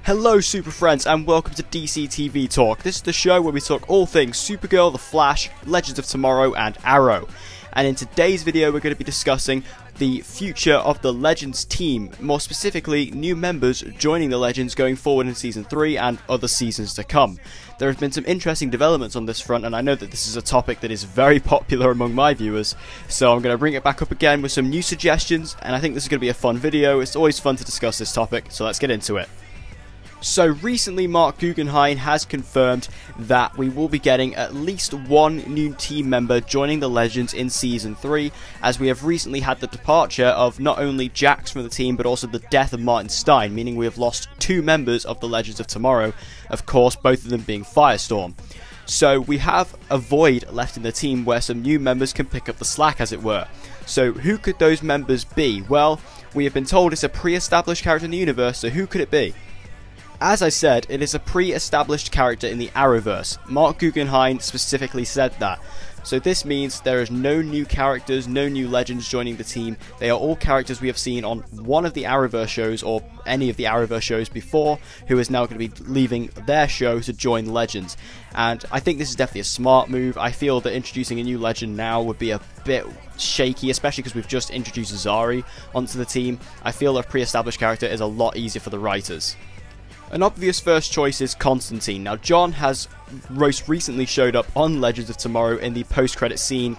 Hello Super Friends and welcome to DCTV Talk. This is the show where we talk all things Supergirl, The Flash, Legends of Tomorrow and Arrow. And in today's video we're going to be discussing the future of the Legends team, more specifically new members joining the Legends going forward in Season 3 and other seasons to come. There have been some interesting developments on this front, and I know that this is a topic that is very popular among my viewers, so I'm going to bring it back up again with some new suggestions, and I think this is going to be a fun video. It's always fun to discuss this topic, so let's get into it. So recently Marc Guggenheim has confirmed that we will be getting at least one new team member joining the Legends in Season 3, as we have recently had the departure of not only Jax from the team but also the death of Martin Stein, meaning we have lost two members of the Legends of Tomorrow, of course both of them being Firestorm. So we have a void left in the team where some new members can pick up the slack, as it were. So who could those members be? Well, we have been told it's a pre-established character in the universe, so who could it be? As I said, it is a pre-established character in the Arrowverse. Marc Guggenheim specifically said that. So this means there is no new characters, no new Legends joining the team. They are all characters we have seen on one of the Arrowverse shows or any of the Arrowverse shows before, who is now going to be leaving their show to join Legends. And I think this is definitely a smart move. I feel that introducing a new Legend now would be a bit shaky, especially because we've just introduced Zari onto the team. I feel a pre-established character is a lot easier for the writers. An obvious first choice is Constantine. Now, John has most recently showed up on Legends of Tomorrow in the post-credit scene,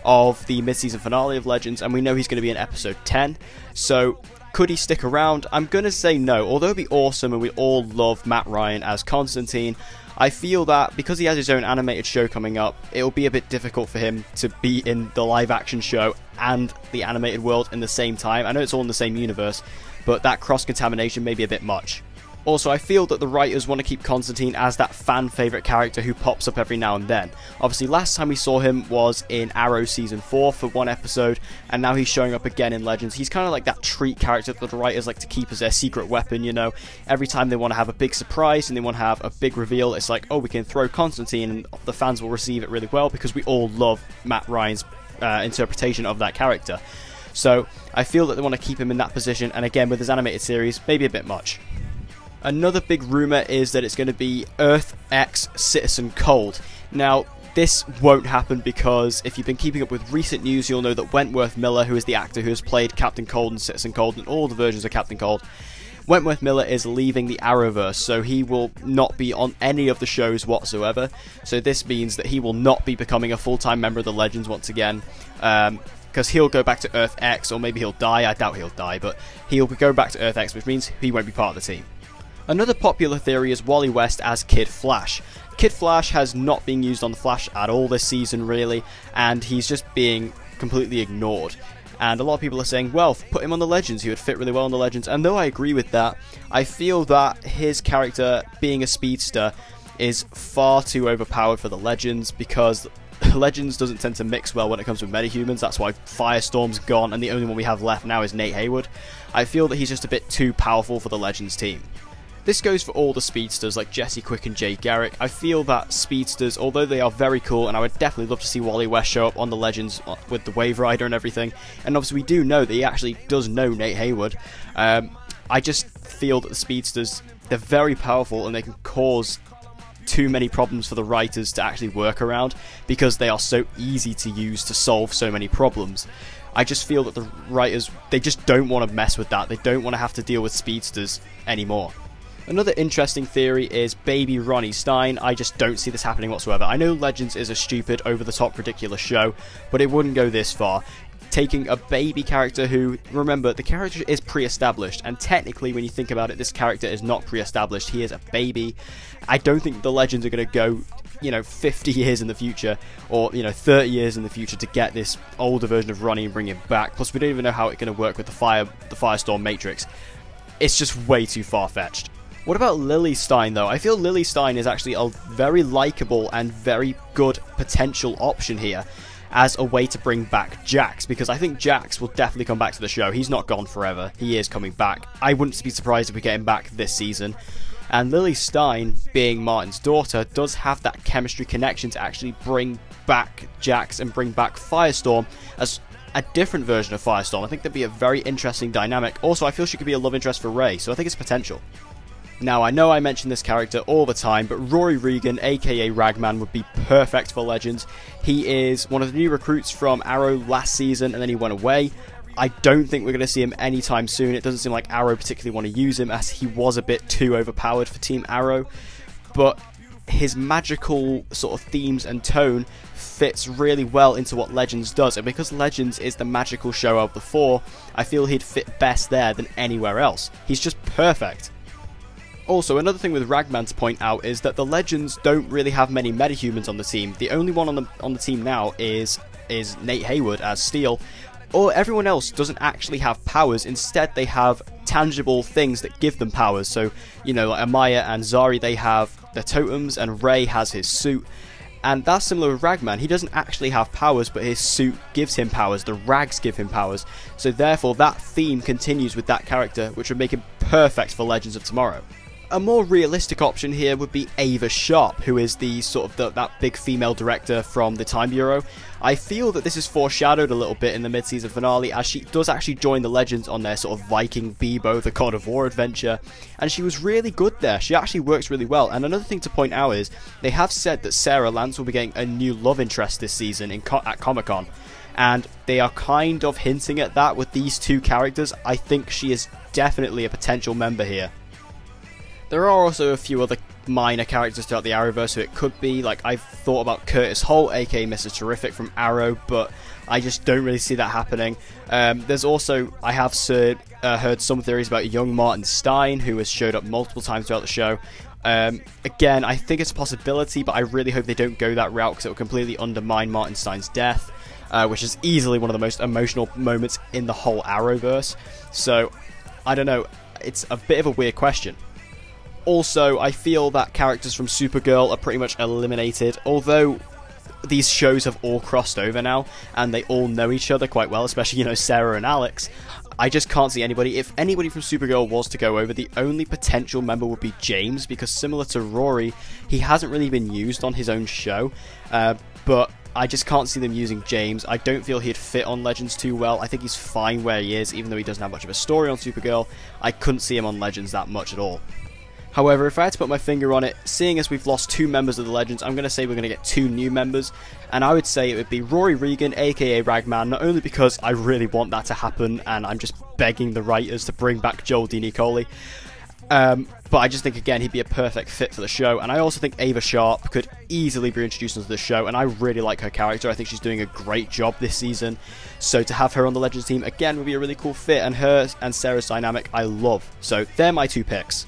of the mid-season finale of Legends, and we know he's going to be in episode 10. So, could he stick around? I'm going to say no. Although it'd be awesome and we all love Matt Ryan as Constantine, I feel that because he has his own animated show coming up, it'll be a bit difficult for him to be in the live-action show and the animated world in the same time. I know it's all in the same universe, but that cross-contamination may be a bit much. Also, I feel that the writers want to keep Constantine as that fan-favourite character who pops up every now and then. Obviously, last time we saw him was in Arrow Season 4 for one episode, and now he's showing up again in Legends. He's kind of like that treat character that the writers like to keep as their secret weapon, you know. Every time they want to have a big surprise and they want to have a big reveal, it's like, oh, we can throw Constantine and the fans will receive it really well because we all love Matt Ryan's interpretation of that character. So, I feel that they want to keep him in that position, and again, with his animated series, maybe a bit much. Another big rumour is that it's going to be Earth X Citizen Cold. Now, this won't happen because if you've been keeping up with recent news, you'll know that Wentworth Miller, who is the actor who has played Captain Cold and Citizen Cold and all the versions of Captain Cold, Wentworth Miller is leaving the Arrowverse, so he will not be on any of the shows whatsoever. So this means that he will not be becoming a full-time member of the Legends once again. Because he'll go back to Earth X, or maybe he'll die. I doubt he'll die, but he'll go back to Earth X, which means he won't be part of the team. Another popular theory is Wally West as Kid Flash. Kid Flash has not been used on The Flash at all this season, really, and he's just being completely ignored. And a lot of people are saying, well, put him on the Legends, he would fit really well on the Legends. And though I agree with that, I feel that his character, being a speedster, is far too overpowered for the Legends, because Legends doesn't tend to mix well when it comes with Metahumans. That's why Firestorm's gone, and the only one we have left now is Nate Haywood. I feel that he's just a bit too powerful for the Legends team. This goes for all the speedsters like Jesse Quick and Jay Garrick. I feel that speedsters, although they are very cool, and I would definitely love to see Wally West show up on the Legends with the Wave Rider and everything, and obviously we do know that he actually does know Nate Haywood, I just feel that the speedsters, they're very powerful and they can cause too many problems for the writers to actually work around because they are so easy to use to solve so many problems. I just feel that the writers, they just don't want to mess with that. They don't want to have to deal with speedsters anymore. Another interesting theory is baby Ronnie Stein. I just don't see this happening whatsoever. I know Legends is a stupid, over-the-top, ridiculous show, but it wouldn't go this far. Taking a baby character who, remember, the character is pre-established, and technically, when you think about it, this character is not pre-established. He is a baby. I don't think the Legends are going to go, 50 years in the future, or, 30 years in the future to get this older version of Ronnie and bring him back. Plus, we don't even know how it's going to work with the Firestorm Matrix. It's just way too far-fetched. What about Lilly Stein, though? I feel Lilly Stein is actually a very likeable and very good potential option here as a way to bring back Jax, because I think Jax will definitely come back to the show. He's not gone forever. He is coming back. I wouldn't be surprised if we get him back this season. And Lilly Stein, being Martin's daughter, does have that chemistry connection to actually bring back Jax and bring back Firestorm as a different version of Firestorm. I think that'd be a very interesting dynamic. Also, I feel she could be a love interest for Ray, so I think it's potential. Now, I know I mention this character all the time, but Rory Regan, aka Ragman, would be perfect for Legends. He is one of the new recruits from Arrow last season, and then he went away. I don't think we're going to see him anytime soon. It doesn't seem like Arrow particularly want to use him, as he was a bit too overpowered for Team Arrow. But his magical sort of themes and tone fits really well into what Legends does, and because Legends is the magical show of the four, I feel he'd fit best there than anywhere else. He's just perfect. Also, another thing with Ragman to point out is that the Legends don't really have many metahumans on the team. The only one on the team now is Nate Haywood as Steel. Or everyone else doesn't actually have powers. Instead, they have tangible things that give them powers. So, you know, like Amaya and Zari, they have their totems, and Ray has his suit. And that's similar with Ragman. He doesn't actually have powers, but his suit gives him powers. The rags give him powers. So therefore, that theme continues with that character, which would make him perfect for Legends of Tomorrow. A more realistic option here would be Avashot, who is the sort of that big female director from the Time Bureau. I feel that this is foreshadowed a little bit in the mid-season finale, as she does actually join the Legends on their sort of Viking Bebo, the God of War adventure, and she was really good there. She actually works really well. And another thing to point out is they have said that Sarah Lance will be getting a new love interest this season at Comic-Con, and they are kind of hinting at that with these two characters. I think she is definitely a potential member here. There are also a few other minor characters throughout the Arrowverse who it could be. Like, I've thought about Curtis Holt, aka Mr. Terrific from Arrow, but I just don't really see that happening. There's also, I have heard some theories about young Martin Stein, who has showed up multiple times throughout the show. Again, I think it's a possibility, but I really hope they don't go that route, because it will completely undermine Martin Stein's death, which is easily one of the most emotional moments in the whole Arrowverse. So, I don't know, it's a bit of a weird question. Also, I feel that characters from Supergirl are pretty much eliminated, although these shows have all crossed over now, and they all know each other quite well, especially, you know, Sarah and Alex. I just can't see anybody. If anybody from Supergirl was to go over, the only potential member would be James, because similar to Rory, he hasn't really been used on his own show, but I just can't see them using James. I don't feel he'd fit on Legends too well. I think he's fine where he is, even though he doesn't have much of a story on Supergirl. I couldn't see him on Legends that much at all. However, if I had to put my finger on it, seeing as we've lost 2 members of the Legends, I'm going to say we're going to get 2 new members, and I would say it would be Rory Regan, aka Ragman, not only because I really want that to happen, and I'm just begging the writers to bring back Joel D. Nicoli, but I just think, again, he'd be a perfect fit for the show, and I also think Avashot could easily be introduced into the show, and I really like her character. I think she's doing a great job this season, so to have her on the Legends team, again, would be a really cool fit, and her and Sarah's dynamic I love. So they're my 2 picks.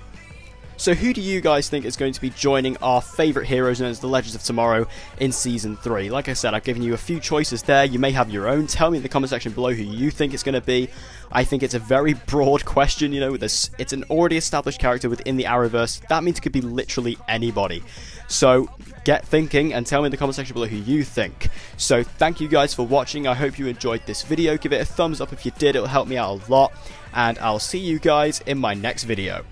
So who do you guys think is going to be joining our favourite heroes known as the Legends of Tomorrow in Season 3? Like I said, I've given you a few choices there. You may have your own. Tell me in the comment section below who you think it's going to be. I think it's a very broad question, you know. It's an already established character within the Arrowverse. That means it could be literally anybody. So get thinking and tell me in the comment section below who you think. So thank you guys for watching. I hope you enjoyed this video. Give it a thumbs up if you did. It'll help me out a lot. And I'll see you guys in my next video.